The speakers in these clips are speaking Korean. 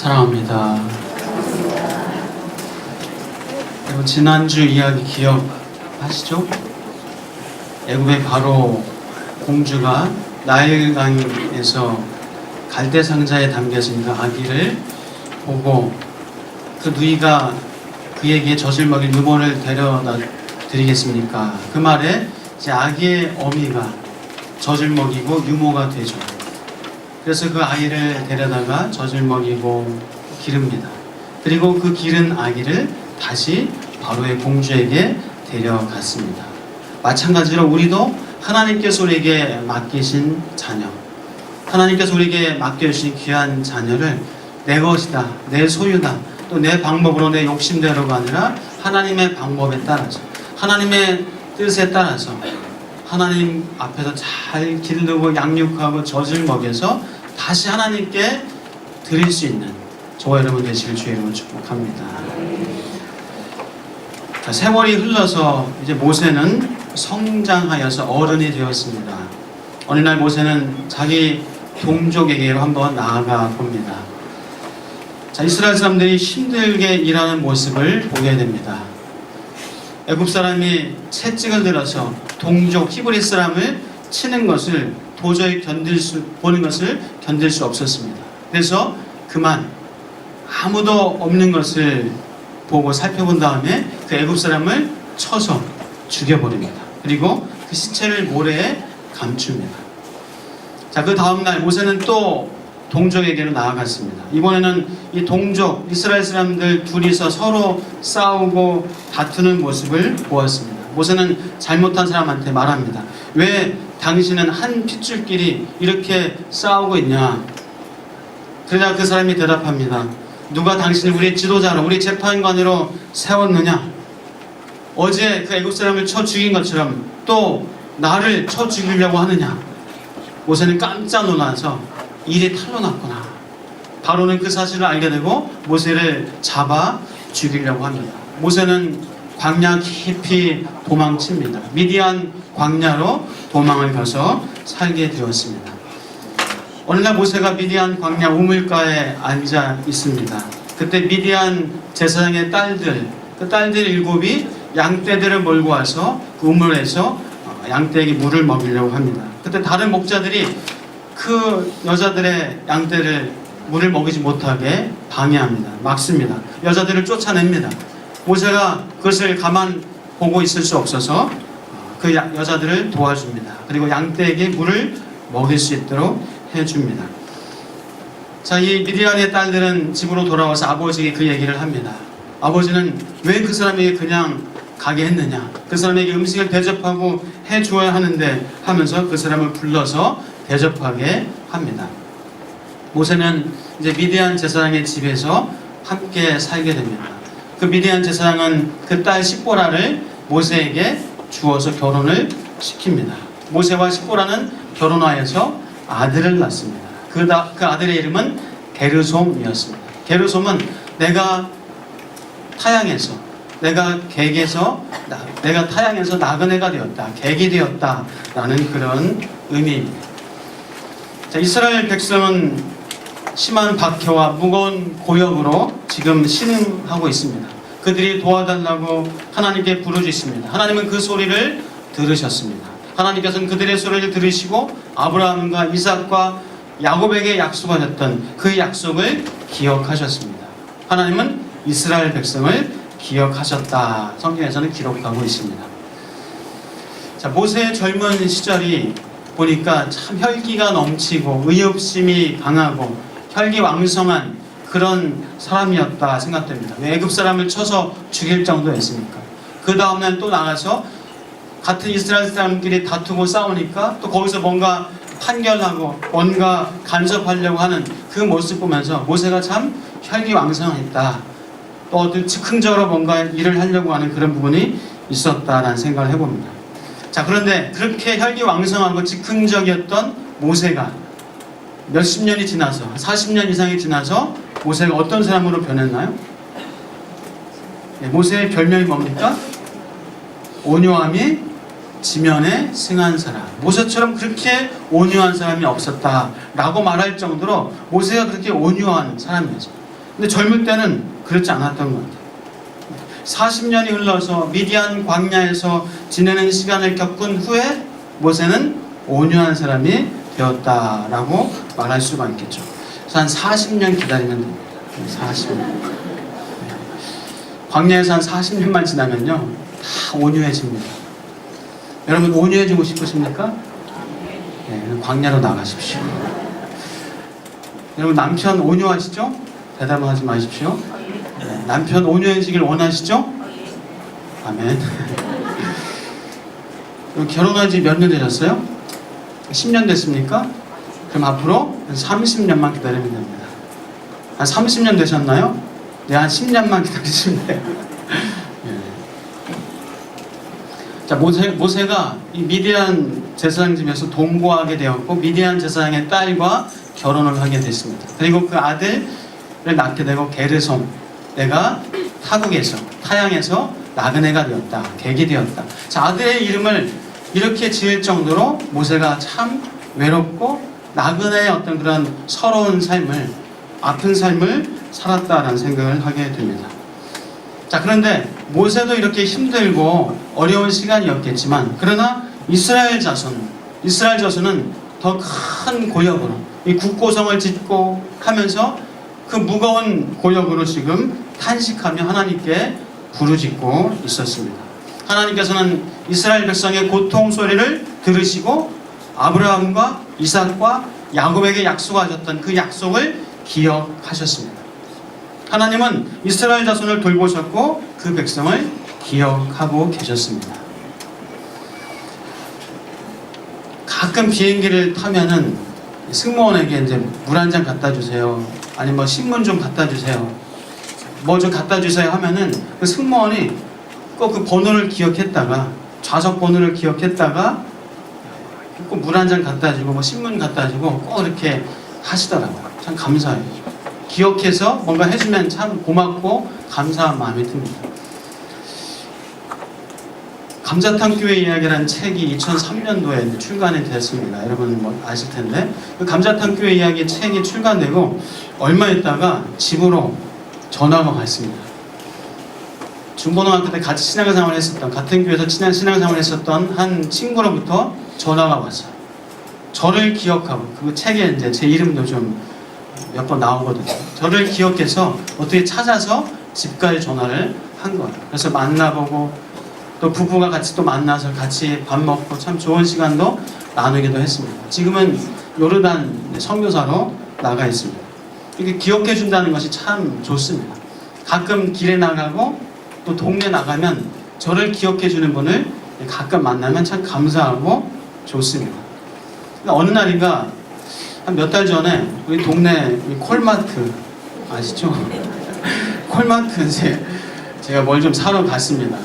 사랑합니다. 그리고 지난주 이야기 기억하시죠? 애굽의 바로 공주가 나일강에서 갈대 상자에 담겨져 있는 아기를 보고 그 누이가 그에게 젖을 먹일 유모를 데려다 드리겠습니까? 그 말에 이제 아기의 어미가 젖을 먹이고 유모가 되죠. 그래서 그 아이를 데려다가 젖을 먹이고 기릅니다. 그리고 그 기른 아기를 다시 바로의 공주에게 데려갔습니다. 마찬가지로 우리도 하나님께서 우리에게 맡기신 자녀, 하나님께서 우리에게 맡겨주신 귀한 자녀를 내 것이다, 내 소유다, 또 내 방법으로 내 욕심대로가 아니라 하나님의 방법에 따라서, 하나님의 뜻에 따라서 하나님 앞에서 잘 기르고 양육하고 젖을 먹여서 다시 하나님께 드릴 수 있는 저와 여러분 되시길 주의 이름으로 축복합니다. 자, 세월이 흘러서 이제 모세는 성장하여서 어른이 되었습니다. 어느 날 모세는 자기 동족에게로 한번 나아가 봅니다. 자, 이스라엘 사람들이 힘들게 일하는 모습을 보게 됩니다. 애굽 사람이 채찍을 들어서 동족 히브리 사람을 치는 것을 도저히 보는 것을 견딜 수 없었습니다. 그래서 그만 아무도 없는 것을 보고 살펴본 다음에 그 애굽 사람을 쳐서 죽여버립니다. 그리고 그 시체를 모래에 감춥니다. 자, 그 다음날 모세는 또 동족에게로 나아갔습니다. 이번에는 이 동족 이스라엘 사람들 둘이서 서로 싸우고 다투는 모습을 보았습니다. 모세는 잘못한 사람한테 말합니다. 왜 당신은 한 핏줄끼리 이렇게 싸우고 있냐? 그러자 그 사람이 대답합니다. 누가 당신을 우리 지도자로, 우리 재판관으로 세웠느냐? 어제 그 애굽 사람을 쳐 죽인 것처럼 또 나를 쳐 죽이려고 하느냐? 모세는 깜짝 놀라서 일이 탄로 났구나. 바로는 그 사실을 알게 되고 모세를 잡아 죽이려고 합니다. 모세는 광야 깊이 도망칩니다. 미디안 광야로 도망을 가서 살게 되었습니다. 어느 날 모세가 미디안 광야 우물가에 앉아 있습니다. 그때 미디안 제사장의 딸들, 그 딸들 7이 양떼들을 몰고 와서 그 우물에서 양떼에게 물을 먹이려고 합니다. 그때 다른 목자들이 그 여자들의 양떼를 물을 먹이지 못하게 방해합니다. 막습니다. 여자들을 쫓아냅니다. 모세가 그것을 가만 보고 있을 수 없어서 그 여자들을 도와줍니다. 그리고 양떼에게 물을 먹일 수 있도록 해줍니다. 자, 이 미디안의 딸들은 집으로 돌아와서 아버지에게 그 얘기를 합니다. 아버지는 왜 그 사람에게 그냥 가게 했느냐? 그 사람에게 음식을 대접하고 해주어야 하는데 하면서 그 사람을 불러서 대접하게 합니다. 모세는 이제 미디안 제사장의 집에서 함께 살게 됩니다. 그 미디안 제사장은 그 딸 십보라를 모세에게 주어서 결혼을 시킵니다. 모세와 십보라는 결혼하여서 아들을 낳습니다. 그 아들의 이름은 게르솜이었습니다. 게르솜은 내가 타양에서 나그네가 되었다, 객이 되었다 라는 그런 의미입니다. 자, 이스라엘 백성은 심한 박해와 무거운 고역으로 지금 신음하고 있습니다. 그들이 도와달라고 하나님께 부르짖습니다. 하나님은 그 소리를 들으셨습니다. 하나님께서는 그들의 소리를 들으시고 아브라함과 이삭과 야곱에게 약속하셨던 그 약속을 기억하셨습니다. 하나님은 이스라엘 백성을 기억하셨다. 성경에서는 기록하고 있습니다. 자, 모세의 젊은 시절이 보니까 참 혈기가 넘치고 의협심이 강하고 혈기왕성한 그런 사람이었다 생각됩니다. 왜 애굽 사람을 쳐서 죽일 정도였습니까? 그 다음날 또 나가서 같은 이스라엘 사람끼리 다투고 싸우니까 또 거기서 뭔가 판결하고 뭔가 간섭하려고 하는 그 모습 보면서 모세가 참 혈기왕성했다. 또 어떤 즉흥적으로 뭔가 일을 하려고 하는 그런 부분이 있었다라는 생각을 해봅니다. 자, 그런데 그렇게 혈기왕성하고 즉흥적이었던 모세가 몇십 년이 지나서 40년 이상이 지나서 모세가 어떤 사람으로 변했나요? 네, 모세의 별명이 뭡니까? 온유함이 지면에 승한 사람. 모세처럼 그렇게 온유한 사람이 없었다라고 말할 정도로 모세가 그렇게 온유한 사람이었어요. 근데 젊을 때는 그렇지 않았던 것 같아요. 40년이 흘러서 미디안 광야에서 지내는 시간을 겪은 후에 모세는 온유한 사람이 되었다라고 말할 수가 있겠죠. 그래서 한 40년 기다리면 됩니다. 40년. 광야에서 한 40년만 지나면요, 다 온유해집니다. 여러분 온유해지고 싶으십니까? 네, 광야로 나가십시오. 여러분 남편 온유하시죠? 대답하지 마십시오. 네, 남편 온유해지길 원하시죠? 아멘. 결혼한 지 몇 년 되셨어요? 10년 됐습니까? 그럼 앞으로 한 30년만 기다리면 됩니다. 한 30년 되셨나요? 네, 한 10년만 기다리시면 돼요. 네. 자, 모세가 이 미디안 제사장 집에서 동거하게 되었고 미디안 제사장의 딸과 결혼을 하게 됐습니다. 그리고 그 아들을 낳게 되고 게르솜, 내가 타양에서 나그네가 되었다, 객이 되었다. 자, 아들의 이름을 이렇게 지을 정도로 모세가 참 외롭고 나그네의 어떤 그런 서러운 삶을, 아픈 삶을 살았다라는 생각을 하게 됩니다. 자, 그런데 모세도 이렇게 힘들고 어려운 시간이었겠지만, 그러나 이스라엘 자손은 더 큰 고역으로 이 국고성을 짓고 하면서 그 무거운 고역으로 지금 탄식하며 하나님께 부르짖고 있었습니다. 하나님께서는 이스라엘 백성의 고통 소리를 들으시고 아브라함과 이삭과 야곱에게 약속하셨던 그 약속을 기억하셨습니다. 하나님은 이스라엘 자손을 돌보셨고 그 백성을 기억하고 계셨습니다. 가끔 비행기를 타면은 승무원에게 이제 물 한 잔 갖다 주세요, 아니면 뭐 신문 좀 갖다 주세요, 뭐 좀 갖다 주세요 하면은 그 승무원이 꼭 그 번호를 기억했다가, 좌석 번호를 기억했다가 꼭 물 한 잔 갖다 주고 뭐 신문 갖다 주고 꼭 이렇게 하시더라고요. 참 감사해요. 기억해서 뭔가 해주면 참 고맙고 감사한 마음이 듭니다. 감자탕 교회 이야기라는 책이 2003년도에 출간이 됐습니다. 여러분 뭐 아실 텐데, 그 감자탕 교회 이야기 책이 출간되고 얼마 있다가 집으로 전화가 왔습니다. 중고등학교 때 같이 신앙생활을 했었던, 같은 교회에서 신앙생활을 했었던 한 친구로부터 전화가 왔어요. 저를 기억하고, 그 책에 이제 제 이름도 좀 몇 번 나오거든요. 저를 기억해서 어떻게 찾아서 집까지 전화를 한 거예요. 그래서 만나보고 또 부부가 같이 또 만나서 같이 밥 먹고 참 좋은 시간도 나누기도 했습니다. 지금은 요르단 선교사로 나가 있습니다. 이렇게 기억해 준다는 것이 참 좋습니다. 가끔 길에 나가고 또 동네 나가면 저를 기억해 주는 분을 가끔 만나면 참 감사하고 좋습니다. 어느 날인가 한 몇 달 전에 우리 동네 콜마트 아시죠? 콜마트 이제 제가 뭘 좀 사러 갔습니다.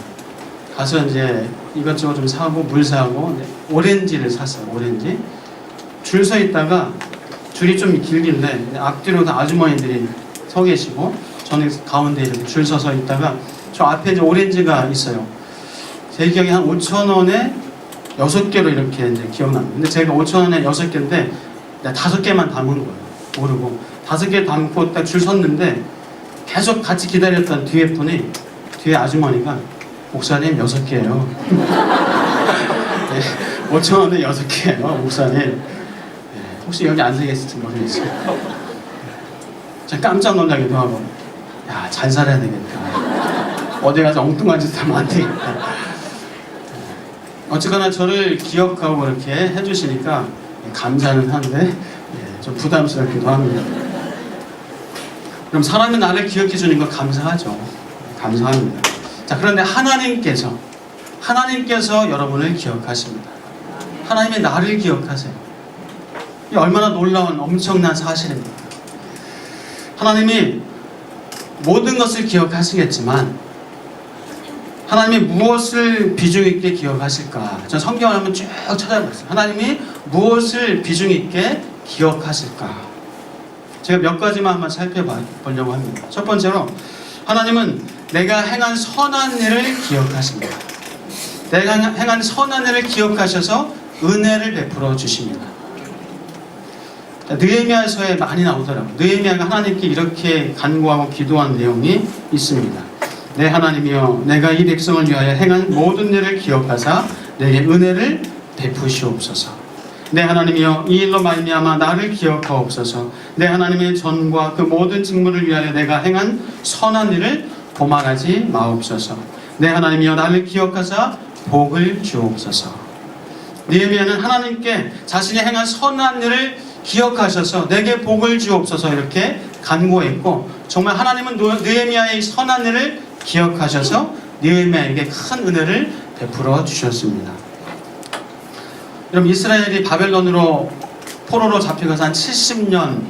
가서 이제 이것저것 좀 사고 물 사고 오렌지를 샀어요. 오렌지. 줄 서 있다가 줄이 좀 길길래 앞뒤로 다 아주머니들이 서 계시고 저는 가운데 이렇게 줄 서서 있다가 저 앞에 이제 오렌지가 있어요. 제 기억에 한 5,000원에 6개로 이렇게 이제 기억납니다. 근데 제가 5,000원에 6개인데 5개만 담은 거예요. 모르고 5개 담고 딱 줄 섰는데 계속 같이 기다렸던 뒤에 분이, 뒤에 아주머니가 목사님 6개예요. 네, 5,000원에 6개예요, 목사님. 네, 혹시 여기 안 되겠을지 모르겠어요. 제가 깜짝 놀라기도 하고, 야, 잘 살아야 되겠다. 어디 가서 엉뚱한 짓 하면 안 되겠다. 어쨌거나 저를 기억하고 그렇게 해주시니까 감사는 한데 좀 부담스럽기도 합니다. 그럼 사람이 나를 기억해 주는 거 감사하죠. 감사합니다. 자, 그런데 하나님께서 여러분을 기억하십니다. 하나님이 나를 기억하세요. 이 얼마나 놀라운 엄청난 사실입니다. 하나님이 모든 것을 기억하시겠지만 하나님이 무엇을 비중 있게 기억하실까? 전 성경을 한번 쭉 찾아봤어요. 하나님이 무엇을 비중 있게 기억하실까? 제가 몇 가지만 한번 살펴보려고 합니다. 첫 번째로, 하나님은 내가 행한 선한 일을 기억하십니다. 내가 행한 선한 일을 기억하셔서 은혜를 베풀어 주십니다. 느헤미야서에 많이 나오더라고요. 느헤미야가 하나님께 이렇게 간구하고 기도한 내용이 있습니다. 내 하나님이여, 내가 이 백성을 위하여 행한 모든 일을 기억하사 내게 은혜를 베푸시옵소서. 내 하나님이여, 이 일로 말미암아 나를 기억하옵소서. 내 하나님의 전과 그 모든 직무를 위하여 내가 행한 선한 일을 고만하지 마옵소서. 내 하나님이여, 나를 기억하사 복을 주옵소서. 느헤미야는 하나님께 자신이 행한 선한 일을 기억하셔서 내게 복을 주옵소서 이렇게 간구했고, 정말 하나님은 느헤미야의 선한 일을 기억하셔서 느헤미야에게 큰 은혜를 베풀어 주셨습니다. 여러분, 이스라엘이 바벨론으로 포로로 잡혀가서 한 70년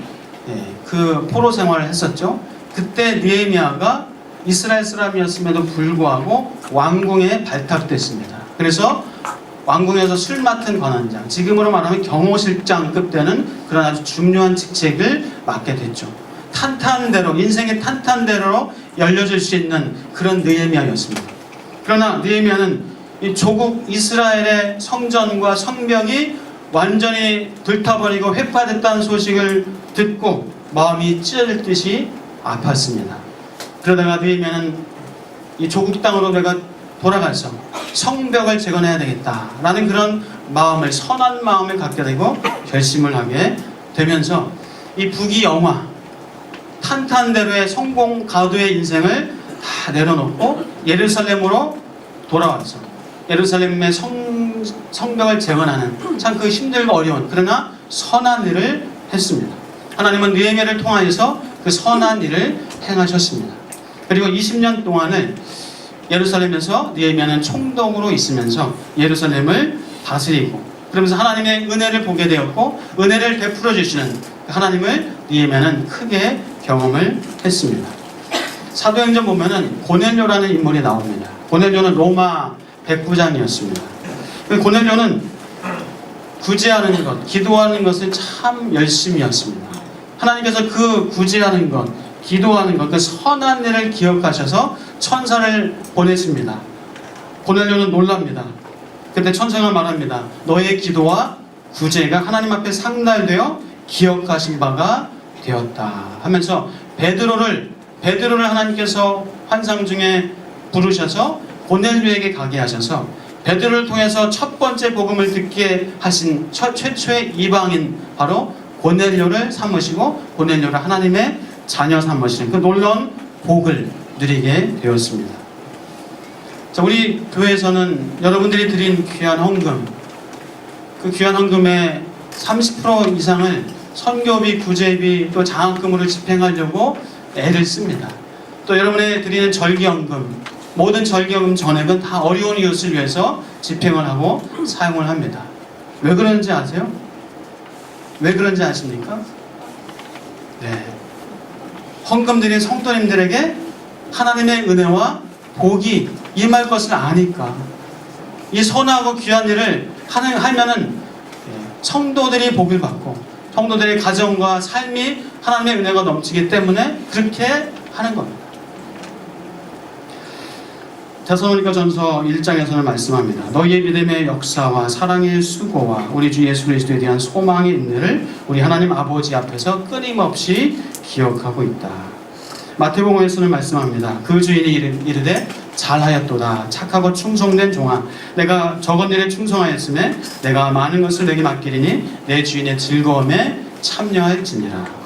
그 포로 생활을 했었죠. 그때 느헤미야가 이스라엘 사람이었음에도 불구하고 왕궁에 발탁됐습니다. 그래서 왕궁에서 술 맡은 관원장, 지금으로 말하면 경호실장급 되는 그런 아주 중요한 직책을 맡게 됐죠. 탄탄대로, 인생의 탄탄대로 열려줄 수 있는 그런 느헤미야였습니다. 그러나 느헤미야는 이 조국 이스라엘의 성전과 성벽이 완전히 불타버리고 회파됐다는 소식을 듣고 마음이 찢어질 듯이 아팠습니다. 그러다가 느헤미야는 이 조국 땅으로 내가 돌아가서 성벽을 재건해야 되겠다라는 그런 마음을, 선한 마음을 갖게 되고 결심을 하게 되면서 이 부귀영화, 탄탄대로의 성공 가도의 인생을 다 내려놓고 예루살렘으로 돌아와서 예루살렘의 성벽을 재건하는 참 그 힘들고 어려운, 그러나 선한 일을 했습니다. 하나님은 느헤미야를 통하여서 그 선한 일을 행하셨습니다. 그리고 20년 동안을 예루살렘에서 느헤미야는 총독으로 있으면서 예루살렘을 다스리고, 그러면서 하나님의 은혜를 보게 되었고 은혜를 베풀어 주시는 하나님을 느헤미야는 크게 경험을 했습니다. 사도행전 보면은 고넬료라는 인물이 나옵니다. 고넬료는 로마 백부장이었습니다. 고넬료는 구제하는 것, 기도하는 것을 참 열심히 했습니다. 하나님께서 그 구제하는 것, 기도하는 것, 그 선한 일을 기억하셔서 천사를 보내십니다. 고넬료는 놀랍니다. 그때 천사가 말합니다. 너의 기도와 구제가 하나님 앞에 상달되어 기억하신 바가 되었다 하면서 베드로를 하나님께서 환상 중에 부르셔서 고넬료에게 가게 하셔서 베드로를 통해서 첫 번째 복음을 듣게 하신 최초의 이방인 바로 고넬료를 삼으시고 고넬료를 하나님의 자녀 삼으시는 그 놀라운 복을 누리게 되었습니다. 자, 우리 교회에서는 여러분들이 드린 귀한 헌금, 그 귀한 헌금의 30% 이상을 선교비, 구제비, 또 장학금으로 집행하려고 애를 씁니다. 또 여러분의 드리는 절기헌금, 모든 절기헌금 전액은 다 어려운 이웃을 위해서 집행을 하고 사용을 합니다. 왜 그런지 아세요? 왜 그런지 아십니까? 네. 헌금 드린 성도님들에게 하나님의 은혜와 복이 임할 것을 아니까, 이 선하고 귀한 일을 하면은 성도들이 복을 받고 성도들의 가정과 삶이 하나님의 은혜가 넘치기 때문에 그렇게 하는 겁니다. 데살로니가전서 1장에서는 말씀합니다. 너희의 믿음의 역사와 사랑의 수고와 우리 주 예수 그리스도에 대한 소망의 인내를 우리 하나님 아버지 앞에서 끊임없이 기억하고 있다. 마태복음에서는 말씀합니다. 그 주인이 이르되 잘하였도다 착하고 충성된 종아, 내가 적은 일에 충성하였음에 내가 많은 것을 내게 맡기리니 내 주인의 즐거움에 참여할지니라.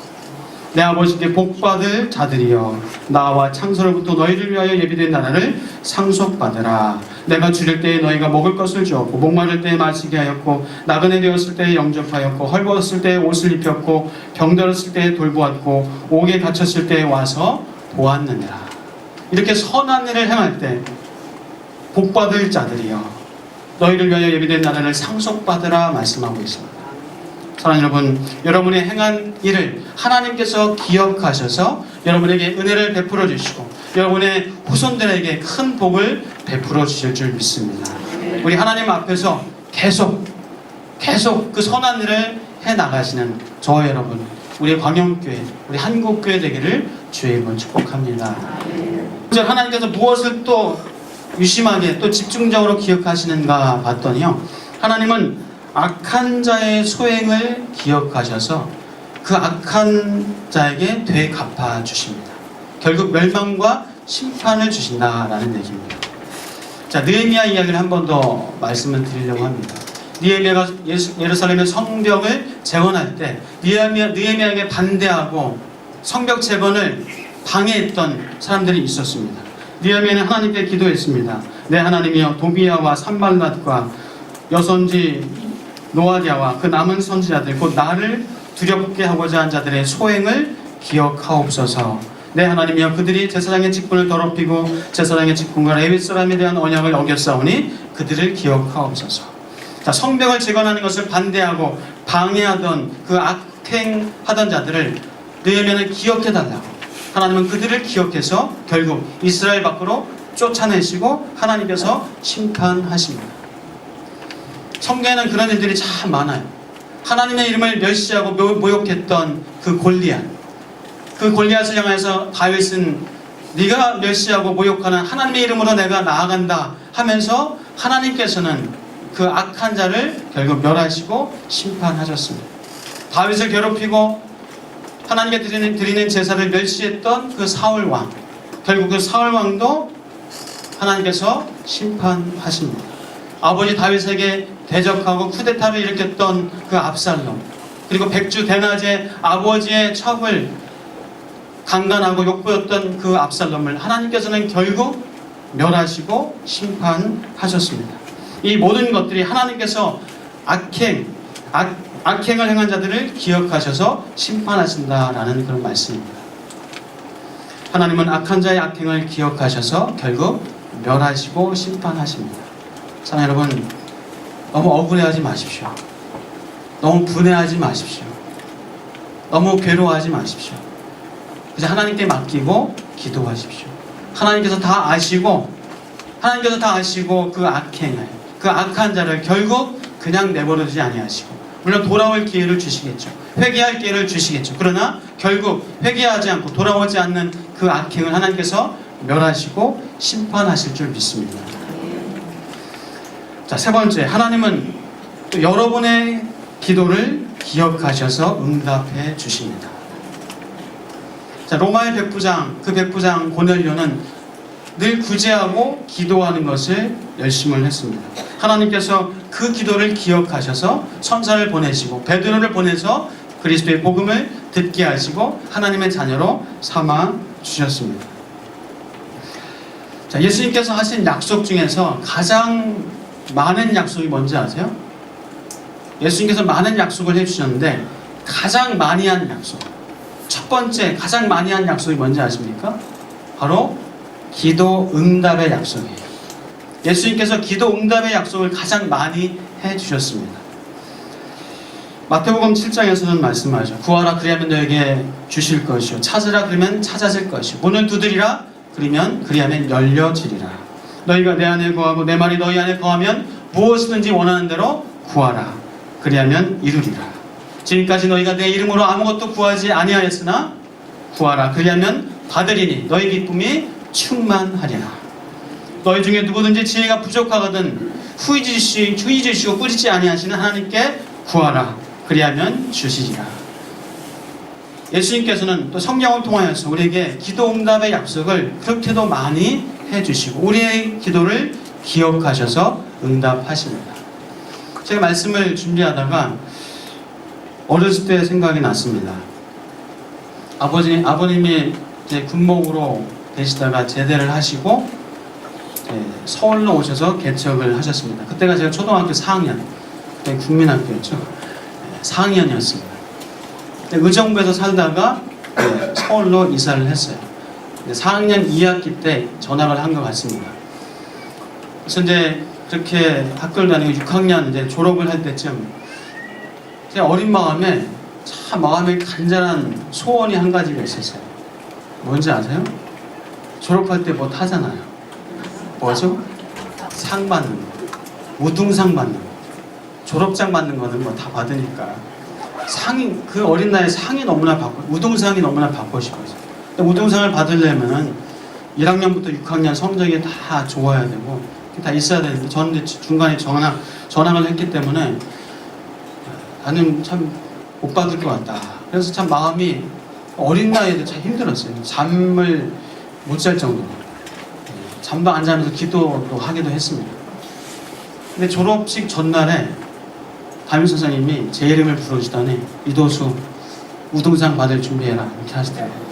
내 아버지께 복받을 자들이여, 나와 창세로부터 너희를 위하여 예비된 나라를 상속받으라. 내가 줄일 때에 너희가 먹을 것을 주었고 목마를 때에 마시게 하였고 나그네 되었을 때에 영접하였고 헐벗었을 때에 옷을 입혔고 병들었을 때에 돌보았고 옥에 갇혔을 때에 와서 보았느니라. 이렇게 선한 일을 행할 때 복받을 자들이여, 너희를 위하여 예비된 나라를 상속받으라 말씀하고 있습니다. 사랑하는 여러분, 여러분의 행한 일을 하나님께서 기억하셔서 여러분에게 은혜를 베풀어 주시고 여러분의 후손들에게 큰 복을 베풀어 주실 줄 믿습니다. 우리 하나님 앞에서 계속 그 선한 일을 해 나가시는 저와 여러분, 우리 광영교회, 우리 한국교회 되기를 주의 이름으로 축복합니다. 하나님께서 무엇을 또 유심하게 또 집중적으로 기억하시는가 봤더니요, 하나님은 악한 자의 소행을 기억하셔서 그 악한 자에게 되갚아 주십니다. 결국 멸망과 심판을 주신다라는 얘기입니다. 자, 느헤미야 이야기를 한 번 더 말씀을 드리려고 합니다. 느헤미야가 예루살렘의 성벽을 재건할 때 느헤미야에게 반대하고 성벽 재건을 방해했던 사람들이 있었습니다. 느헤미야는 하나님께 기도했습니다. 내 하나님이여, 도비야와 산발랏과 여선지 노아디아와 그 남은 선지자들 곧 나를 두렵게 하고자 한 자들의 소행을 기억하옵소서. 내 하나님이여, 그들이 제사장의 직분을 더럽히고 제사장의 직분과 레위 사람에 대한 언약을 어겼사오니 그들을 기억하옵소서. 자, 성벽을 재건하는 것을 반대하고 방해하던 그 악행하던 자들을 느헤미야는 기억해달라고, 하나님은 그들을 기억해서 결국 이스라엘 밖으로 쫓아내시고 하나님께서 심판하십니다. 성경에는 그런 일들이 참 많아요. 하나님의 이름을 멸시하고 모욕했던 그 골리앗을 향해서 다윗은 네가 멸시하고 모욕하는 하나님의 이름으로 내가 나아간다 하면서 하나님께서는 그 악한 자를 결국 멸하시고 심판하셨습니다. 다윗을 괴롭히고 하나님께 드리는 제사를 멸시했던 그 사울왕, 결국 그 사울왕도 하나님께서 심판하십니다. 아버지 다윗에게 대적하고 쿠데타를 일으켰던 그 압살롬, 그리고 백주 대낮에 아버지의 첩을 강간하고 욕보였던 그 압살롬을 하나님께서는 결국 멸하시고 심판하셨습니다. 이 모든 것들이 하나님께서 악행을 행한 자들을 기억하셔서 심판하신다라는 그런 말씀입니다. 하나님은 악한 자의 악행을 기억하셔서 결국 멸하시고 심판하십니다. 사랑하는 여러분, 너무 억울해하지 마십시오. 너무 분해하지 마십시오. 너무 괴로워하지 마십시오. 이제 하나님께 맡기고 기도하십시오. 하나님께서 다 아시고 그 악행을, 그 악한 자를 결국 그냥 내버려두지 아니하시고, 물론 돌아올 기회를 주시겠죠. 회개할 기회를 주시겠죠. 그러나 결국 회개하지 않고 돌아오지 않는 그 악행을 하나님께서 멸하시고 심판하실 줄 믿습니다. 자, 세 번째, 하나님은 또 여러분의 기도를 기억하셔서 응답해 주십니다. 자, 로마의 백부장, 그 백부장 고넬료는 늘 구제하고 기도하는 것을 열심을 했습니다. 하나님께서 그 기도를 기억하셔서 천사를 보내시고 베드로를 보내서 그리스도의 복음을 듣게 하시고 하나님의 자녀로 삼아 주셨습니다. 자, 예수님께서 하신 약속 중에서 가장 많은 약속이 뭔지 아세요? 예수님께서 많은 약속을 해주셨는데 가장 많이 한 약속, 첫 번째 가장 많이 한 약속이 뭔지 아십니까? 바로 기도 응답의 약속이에요. 예수님께서 기도 응답의 약속을 가장 많이 해주셨습니다. 마태복음 7장에서는 말씀하죠. 구하라 그리하면 너에게 주실 것이요, 찾으라 그러면 찾아질 것이요, 문을 두드리라 그리하면 열려지리라. 너희가 내 안에 거하고 내 말이 너희 안에 거하면 무엇이든지 원하는 대로 구하라 그리하면 이루리라. 지금까지 너희가 내 이름으로 아무것도 구하지 아니하였으나 구하라 그리하면 받으리니 너희 기쁨이 충만하리라. 너희 중에 누구든지 지혜가 부족하거든 후이지시고 꾸짖지 아니하시는 하나님께 구하라 그리하면 주시리라. 예수님께서는 또 성경을 통하여서 우리에게 기도 응답의 약속을 그렇게도 많이 해주시고 우리의 기도를 기억하셔서 응답하십니다. 제가 말씀을 준비하다가 어렸을 때 생각이 났습니다. 아버님이 이제 군목으로 계시다가 제대를 하시고 서울로 오셔서 개척을 하셨습니다. 그때가 제가 초등학교 4학년, 국민학교였죠. 4학년이었습니다. 의정부에서 살다가 서울로 이사를 했어요. 4학년 2학기 때 전학을 한 것 같습니다. 그래서 이제 그렇게 학교를 다니고 6학년 이제 졸업을 할 때쯤 제 어린 마음에 참 마음에 간절한 소원이 한 가지가 있었어요. 뭔지 아세요? 졸업할 때 뭐 타잖아요. 뭐죠? 상 받는 거, 우등상 받는 거, 졸업장 받는 거는 뭐 다 받으니까 상이, 그 어린 나이에 상이 너무나 받고 우등상이 너무나 받고 싶어서. 우등상을 받으려면은 1학년부터 6학년 성적이 다 좋아야 되고 다 있어야 되는데 저는 중간에 전학을 했기 때문에 나는 참 못 받을 것 같다. 그래서 참 마음이 어린 나이에도 참 힘들었어요. 잠을 못 잘 정도로. 잠도 안 자면서 기도도 하기도 했습니다. 근데 졸업식 전날에 담임 선생님이 제 이름을 부르시더니 이도수 우등상 받을 준비해라 이렇게 하시더라고요.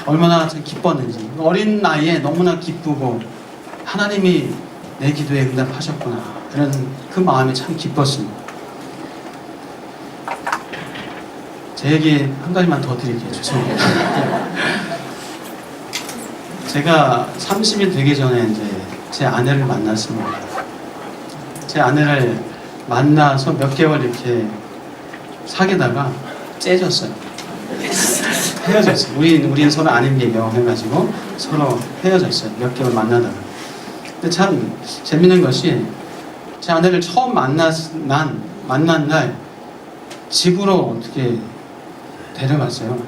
얼마나 참 기뻤는지. 어린 나이에 너무나 기쁘고 하나님이 내 기도에 응답하셨구나 이런 그 마음이 참 기뻤습니다. 제 얘기 한 가지만 더 드릴게요. 죄송합니다. 제가 30이 되기 전에 이제 제 아내를 만났습니다. 제 아내를 만나서 몇 개월 이렇게 사귀다가 째졌어요. 헤어졌어요. 우린 서로 아닌 게 영해가지고 서로 헤어졌어요. 몇 개월 만나다가. 근데 참 재밌는 것이 제 아내를 처음 만난 날 집으로 어떻게 데려갔어요.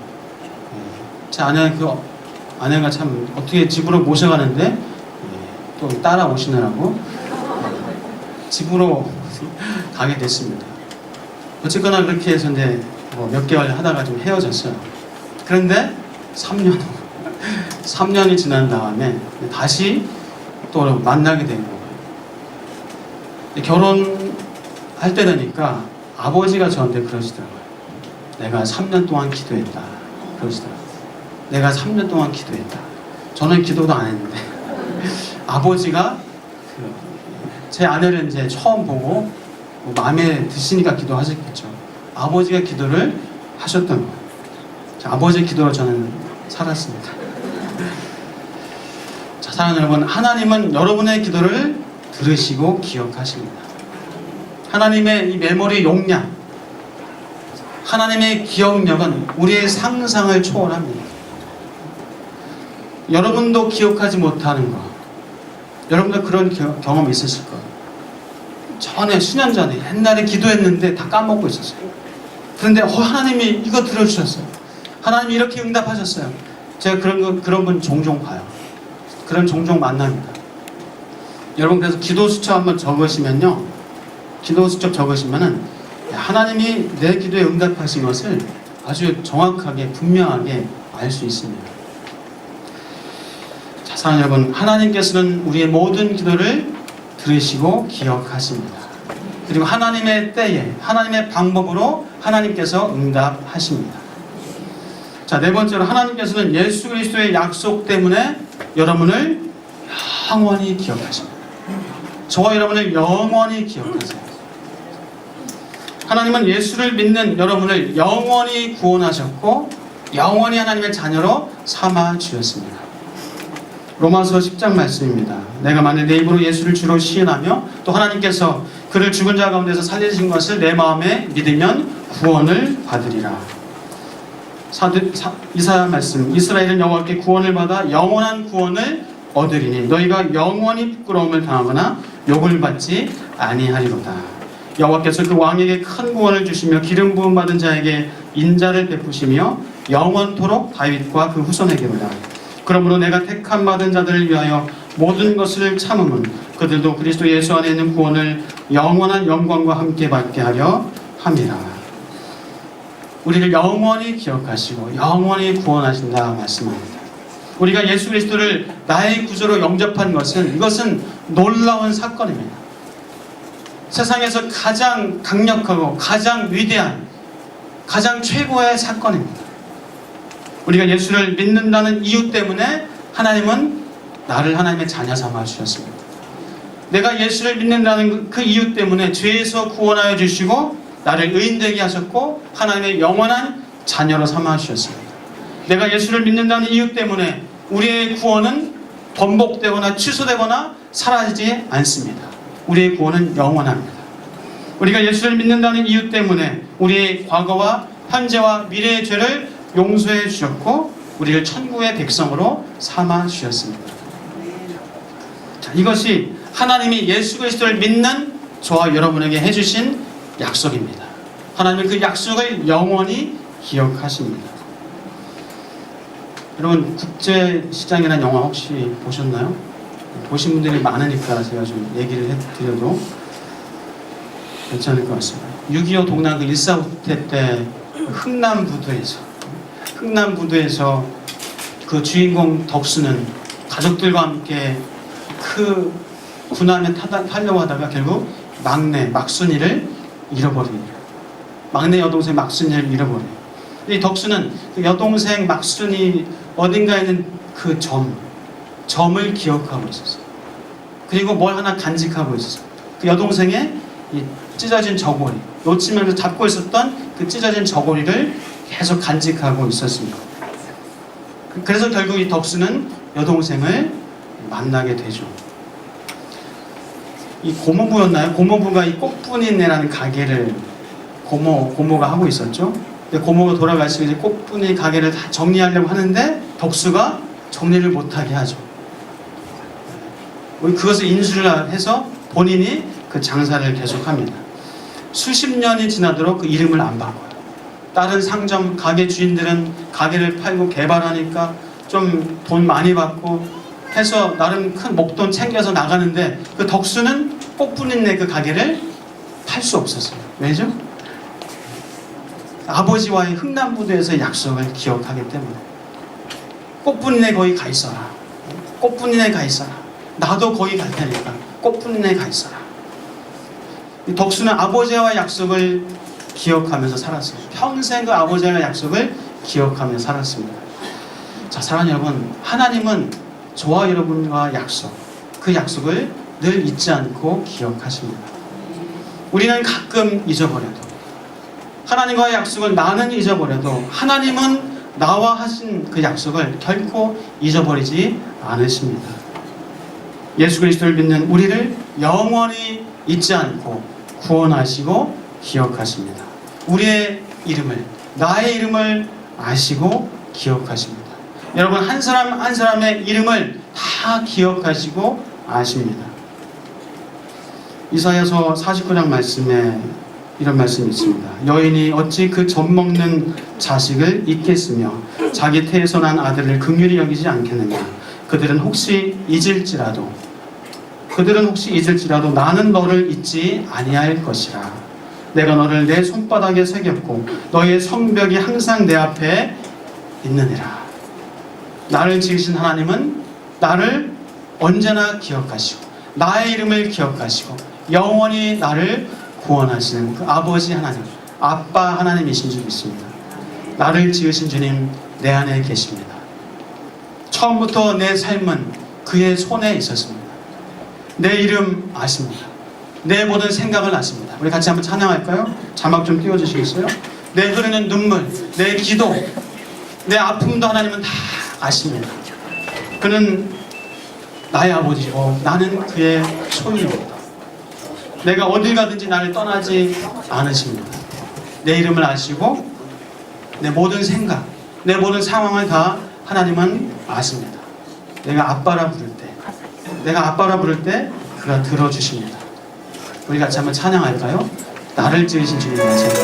제 아내가 참 어떻게 집으로 모셔가는데 또 따라오시느라고 집으로 가게 됐습니다. 어쨌거나 그렇게 해서 이제 몇 개월 하다가 좀 헤어졌어요. 그런데 3년이 지난 다음에 다시 또 만나게 된 거예요. 결혼할 때 되니까 아버지가 저한테 그러시더라고요. 내가 3년 동안 기도했다. 그러시더라고요. 내가 3년 동안 기도했다. 저는 기도도 안 했는데 아버지가 제 아내를 이제 처음 보고 마음에 드시니까 기도하셨겠죠. 아버지가 기도를 하셨던 거예요. 아버지의 기도로 저는 살았습니다. 자, 사랑하는 여러분, 하나님은 여러분의 기도를 들으시고 기억하십니다. 하나님의 이 메모리 용량, 하나님의 기억력은 우리의 상상을 초월합니다. 여러분도 기억하지 못하는 것, 여러분도 그런 경험 있으실 거예요. 전에 수년 전에 옛날에 기도했는데 다 까먹고 있었어요. 그런데 하나님이 이거 들어주셨어요. 하나님이 이렇게 응답하셨어요. 제가 그런 분 종종 봐요. 그런 종종 만납니다. 여러분 그래서 기도 수첩 한번 적으시면요, 기도 수첩 적으시면은 하나님이 내 기도에 응답하신 것을 아주 정확하게 분명하게 알 수 있습니다. 자, 사랑하는 여러분, 하나님께서는 우리의 모든 기도를 들으시고 기억하십니다. 그리고 하나님의 때에 하나님의 방법으로 하나님께서 응답하십니다. 자, 네 번째로 하나님께서는 예수 그리스도의 약속 때문에 여러분을 영원히 기억하십니다. 저와 여러분을 영원히 기억하세요. 하나님은 예수를 믿는 여러분을 영원히 구원하셨고 영원히 하나님의 자녀로 삼아 주셨습니다. 로마서 10장 말씀입니다. 내가 만일 내 입으로 예수를 주로 시인하며 또 하나님께서 그를 죽은 자 가운데서 살리신 것을 내 마음에 믿으면 구원을 받으리라. 이사야 말씀, 이스라엘은 여호와께 구원을 받아 영원한 구원을 얻으리니 너희가 영원히 부끄러움을 당하거나 욕을 받지 아니하리로다. 여호와께서 그 왕에게 큰 구원을 주시며 기름 부음 받은 자에게 인자를 베푸시며 영원토록 다윗과 그 후손에게로다. 그러므로 내가 택함 받은 자들을 위하여 모든 것을 참음은 그들도 그리스도 예수 안에 있는 구원을 영원한 영광과 함께 받게 하려 함이라. 우리를 영원히 기억하시고 영원히 구원하신다 말씀합니다. 우리가 예수 그리스도를 나의 구주로 영접한 것은, 이것은 놀라운 사건입니다. 세상에서 가장 강력하고 가장 위대한, 가장 최고의 사건입니다. 우리가 예수를 믿는다는 이유 때문에 하나님은 나를 하나님의 자녀 삼아 주셨습니다. 내가 예수를 믿는다는 그 이유 때문에 죄에서 구원하여 주시고 나를 의인되게 하셨고 하나님의 영원한 자녀로 삼아 주셨습니다. 내가 예수를 믿는다는 이유 때문에 우리의 구원은 번복되거나 취소되거나 사라지지 않습니다. 우리의 구원은 영원합니다. 우리가 예수를 믿는다는 이유 때문에 우리의 과거와 현재와 미래의 죄를 용서해 주셨고 우리를 천국의 백성으로 삼아 주셨습니다. 자, 이것이 하나님이 예수 그리스도를 믿는 저와 여러분에게 해주신 약속입니다. 하나님은 그 약속을 영원히 기억하십니다. 여러분, 국제시장이라는 영화 혹시 보셨나요? 보신 분들이 많으니까 제가 좀 얘기를 해드려도 괜찮을 것 같습니다. 6.25 동남아 1.4 후퇴 때 흥남부두에서 그 주인공 덕수는 가족들과 함께 그 군함에 타려고 하다가 결국 막내 막순이를 잃어버립니다. 막내 여동생 막순이를 잃어버려요. 이 덕수는 그 여동생 막순이 어딘가에 있는 그 점을 기억하고 있었어요. 그리고 뭘 하나 간직하고 있었어요. 그 여동생의 이 찢어진 저고리, 놓치면서 잡고 있었던 그 찢어진 저고리를 계속 간직하고 있었습니다. 그래서 결국 이 덕수는 여동생을 만나게 되죠. 이 고모부였나요? 고모부가 이 꽃분이네라는 가게를 고모가 하고 있었죠. 고모가 돌아가시고 이제 꽃분이 가게를 다 정리하려고 하는데 덕수가 정리를 못하게 하죠. 그것을 인수를 해서 본인이 그 장사를 계속합니다. 수십 년이 지나도록 그 이름을 안 바꿔요. 다른 상점 가게 주인들은 가게를 팔고 개발하니까 좀 돈 많이 받고 해서 나름 큰 목돈 챙겨서 나가는데 그 덕수는 꽃분이네 그 가게를 팔 수 없었어요. 왜죠? 아버지와의 흥남부두에서의 약속을 기억하기 때문에. 꽃분이네 거기 가 있어라. 꽃분이네 가 있어라. 나도 거기 갈 테니까 꽃분이네 가 있어라. 덕수는 아버지와의 약속을 기억하면서 살았어요. 평생 그 아버지와의 약속을 기억하며 살았습니다. 자, 사랑하는 여러분, 하나님은 저와 여러분과 약속, 그 약속을 늘 잊지 않고 기억하십니다. 우리는 가끔 잊어버려도, 하나님과의 약속을 나는 잊어버려도 하나님은 나와 하신 그 약속을 결코 잊어버리지 않으십니다. 예수 그리스도를 믿는 우리를 영원히 잊지 않고 구원하시고 기억하십니다. 우리의 이름을, 나의 이름을 아시고 기억하십니다. 여러분, 한 사람 한 사람의 이름을 다 기억하시고 아십니다. 이사야서 49장 말씀에 이런 말씀이 있습니다. 여인이 어찌 그 젖 먹는 자식을 잊겠으며 자기 태에서 난 아들을 긍휼히 여기지 않겠느냐. 그들은 혹시 잊을지라도 나는 너를 잊지 아니할 것이라. 내가 너를 내 손바닥에 새겼고 너의 성벽이 항상 내 앞에 있느니라. 나를 지으신 하나님은 나를 언제나 기억하시고 나의 이름을 기억하시고 영원히 나를 구원하시는 그 아버지 하나님, 아빠 하나님이신 줄 믿습니다. 나를 지으신 주님 내 안에 계십니다. 처음부터 내 삶은 그의 손에 있었습니다. 내 이름 아십니다. 내 모든 생각을 아십니다. 우리 같이 한번 찬양할까요? 자막 좀 띄워주시겠어요? 내 흐르는 눈물, 내 기도, 내 아픔도 하나님은 다 아십니다. 그는 나의 아버지고 나는 그의 소유입니다. 내가 어딜 가든지 나를 떠나지 않으십니다. 내 이름을 아시고 내 모든 생각, 내 모든 상황을 다 하나님은 아십니다. 내가 아빠라 부를 때 그가 들어주십니다. 우리 같이 한번 찬양할까요? 나를 지으신 주님과 제가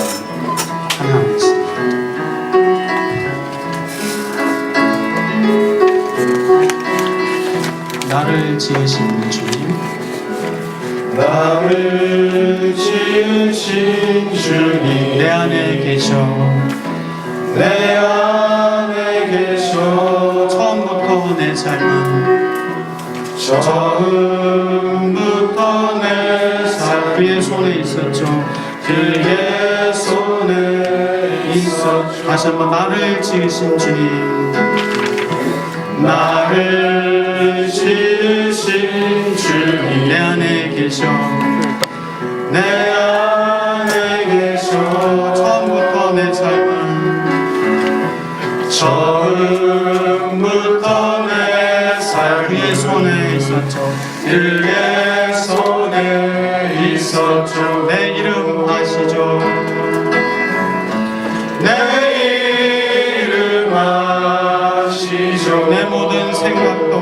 찬양하겠습니다. 나를 지으신 주님, 나를 지으신 주님 내 안에 계셔, 내 안에 계셔. 처음부터 내 삶은 처음부터 내 삶 그의 손에 있었죠. 그의 손에 있었죠. 다시 한번 나를 지으신 주님, 나를 지으신 주님 내 안에 계셔, 내 안에 계셔. 처음부터 내 삶은 처음부터 내 삶 그의 손에 있었죠. 그의 손에 있었죠. 내 이름 아시죠? 내 이름 아시죠. 내 모든 생각도,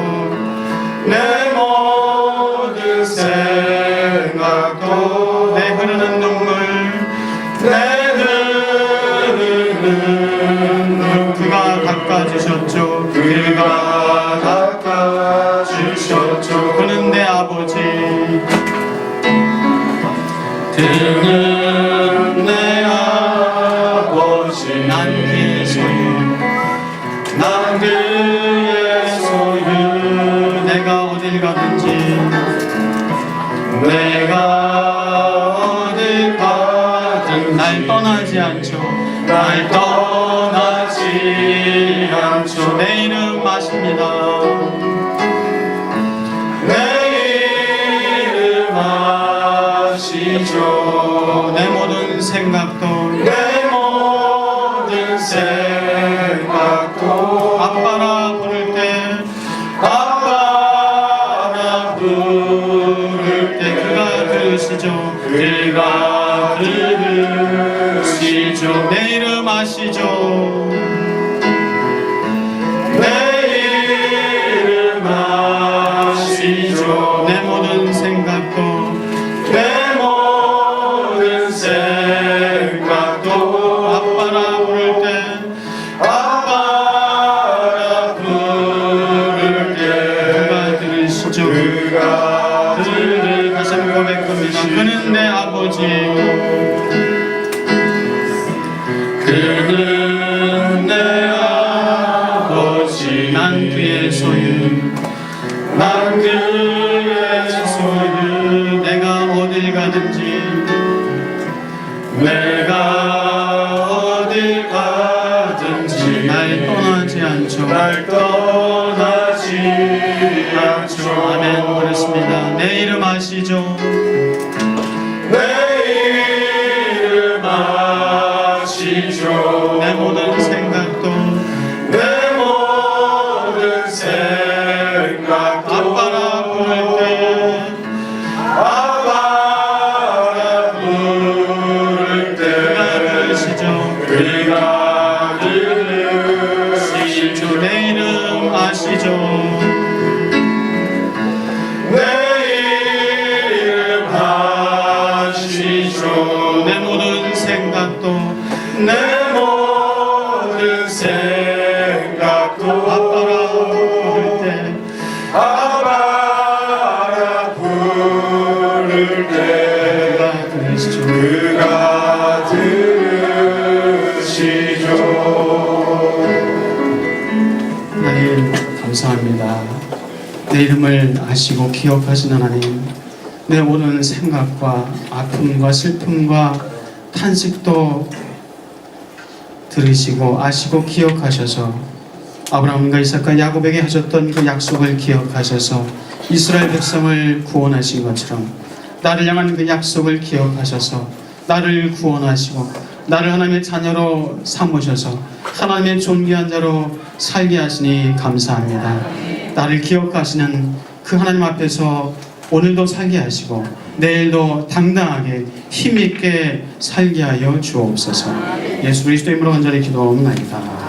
내 모든 생각도, 내 흐르는 눈물, 내 흐르는 눈물 그가 닦아주셨죠. 그가 닦아주셨죠. 그는 내 아버지, 그는 내 아버지, 가든지 내가 어딜 가든지 날 떠나지 않죠. 날 떠나지 않죠. 내 이름 아십니다. 내 이름 아시죠. 내 모든 생각도 내 모든 생각도 아빠라 부를 때 아빠라 부를 때 그가 들으시죠. 그가 들으시죠. 내 이름 아시죠. 내 이름 아시죠. 내 모든 생각도 내 모든 생각도 아빠라 부를 때 아빠라 부를 때 그가 들으시죠. 그가 그를 다시 한번 고백합니다. 그는 내 아버지. 그는 내 아버지. 난 그의 소유. 난 그의 소유. 내가 어딜 가든지 내가 어딜 가든지 날 떠나지 않죠. 날 떠나지 않죠. 아멘. 그렇습니다. 내 이름 아시죠. 내 이름 아시죠. 내 모든 생각도 내 모든 생각도 아빠라 부를 때 아빠라 부를 때 그가 들으시죠. 그가 들으시죠. 내 이름 아시죠. 내 이름 아시죠. 내 모든 생각도 내 모든 생각도 아빠라 부를 때 아빠라 부를 때 그가 들으시죠. 그가 들으시죠. 하나님 감사합니다. 내 이름을 아시고 기억하시는 하나님, 내 모든 생각과 아픔과 슬픔과 탄식도 들으시고 아시고 기억하셔서 아브라함과 이삭과 야곱에게 하셨던 그 약속을 기억하셔서 이스라엘 백성을 구원하신 것처럼 나를 향한 그 약속을 기억하셔서 나를 구원하시고 나를 하나님의 자녀로 삼으셔서 하나님의 존귀한 자로 살게 하시니 감사합니다. 나를 기억하시는 그 하나님 앞에서 오늘도 살게 하시고 내일도 당당하게 힘있게 살게 하여 주옵소서. 예수 그리스도 이름으로 간절히 기도하옵나이다.